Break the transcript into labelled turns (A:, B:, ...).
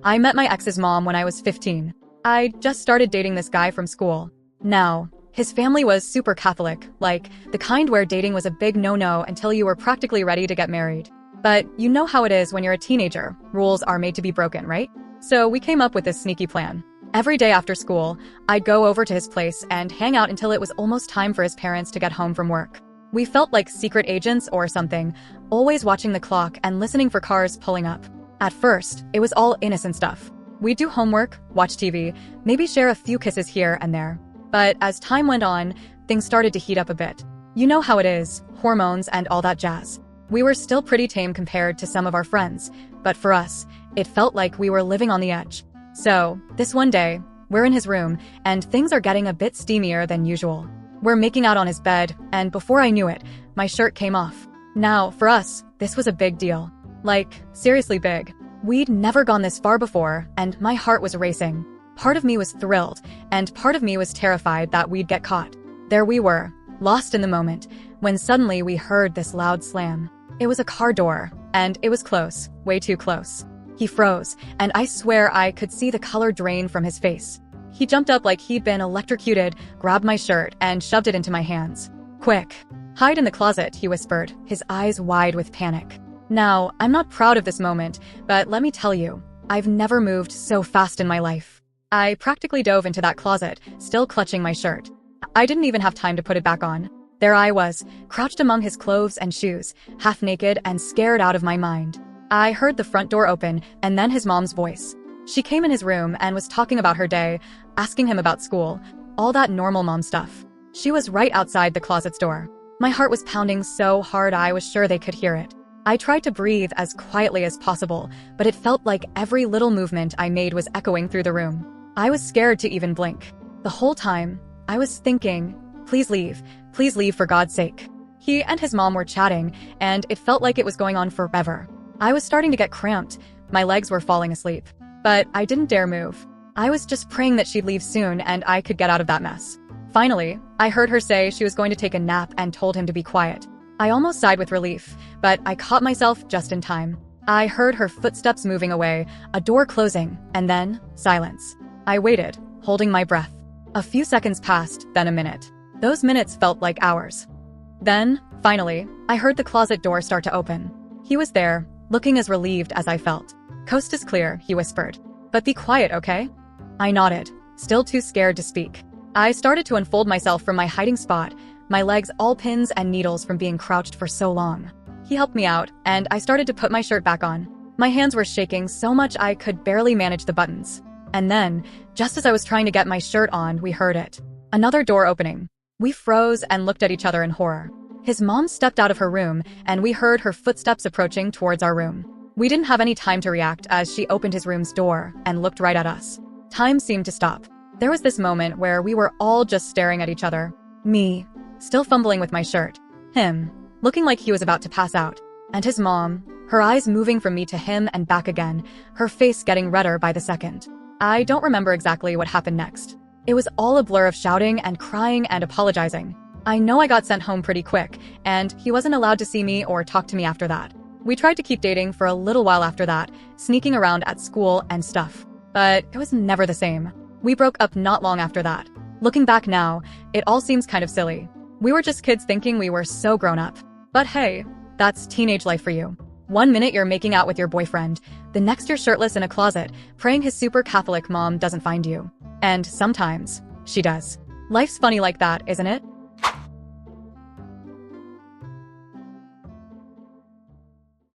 A: I met my ex's mom when I was 15. I just started dating this guy from school. Now, his family was super Catholic, like the kind where dating was a big no-no until you were practically ready to get married. But you know how it is when you're a teenager, rules are made to be broken, right? So we came up with this sneaky plan. Every day after school, I'd go over to his place and hang out until it was almost time for his parents to get home from work. We felt like secret agents or something, always watching the clock and listening for cars pulling up. At first, it was all innocent stuff. We'd do homework, watch TV, maybe share a few kisses here and there. But as time went on, things started to heat up a bit. You know how it is, hormones and all that jazz. We were still pretty tame compared to some of our friends, but for us, it felt like we were living on the edge. So, this one day, we're in his room, and things are getting a bit steamier than usual. We're making out on his bed, and before I knew it, my shirt came off. Now, for us, this was a big deal. Like, seriously big. We'd never gone this far before, and my heart was racing. Part of me was thrilled, and part of me was terrified that we'd get caught. There we were, lost in the moment, when suddenly we heard this loud slam. It was a car door, and it was close, way too close. He froze, and I swear I could see the color drain from his face. He jumped up like he'd been electrocuted, grabbed my shirt, and shoved it into my hands. "Quick, hide in the closet," he whispered, his eyes wide with panic. Now, I'm not proud of this moment, but let me tell you, I've never moved so fast in my life. I practically dove into that closet, still clutching my shirt. I didn't even have time to put it back on. There I was, crouched among his clothes and shoes, half naked and scared out of my mind. I heard the front door open, and then his mom's voice. She came in his room and was talking about her day, asking him about school, all that normal mom stuff. She was right outside the closet's door. My heart was pounding so hard I was sure they could hear it. I tried to breathe as quietly as possible, but it felt like every little movement I made was echoing through the room. I was scared to even blink. The whole time, I was thinking, please leave for God's sake. He and his mom were chatting, and it felt like it was going on forever. I was starting to get cramped. My legs were falling asleep. But I didn't dare move. I was just praying that she'd leave soon and I could get out of that mess. Finally, I heard her say she was going to take a nap and told him to be quiet. I almost sighed with relief, but I caught myself just in time. I heard her footsteps moving away, a door closing, and then silence. I waited, holding my breath. A few seconds passed, then a minute. Those minutes felt like hours. Then, finally, I heard the closet door start to open. He was there, looking as relieved as I felt. "Coast is clear," he whispered. "But be quiet, okay?" I nodded, still too scared to speak. I started to unfold myself from my hiding spot, my legs all pins and needles from being crouched for so long. He helped me out, and I started to put my shirt back on. My hands were shaking so much I could barely manage the buttons. And then, just as I was trying to get my shirt on, we heard it. Another door opening. We froze and looked at each other in horror. His mom stepped out of her room, and we heard her footsteps approaching towards our room. We didn't have any time to react as she opened his room's door and looked right at us. Time seemed to stop. There was this moment where we were all just staring at each other. Me, still fumbling with my shirt. Him, looking like he was about to pass out. And his mom, her eyes moving from me to him and back again, her face getting redder by the second. I don't remember exactly what happened next. It was all a blur of shouting and crying and apologizing. I know I got sent home pretty quick, and he wasn't allowed to see me or talk to me after that. We tried to keep dating for a little while after that, sneaking around at school and stuff. But it was never the same. We broke up not long after that. Looking back now, it all seems kind of silly. We were just kids thinking we were so grown up. But hey, that's teenage life for you. One minute you're making out with your boyfriend, the next you're shirtless in a closet, praying his super Catholic mom doesn't find you. And sometimes, she does. Life's funny like that, isn't it?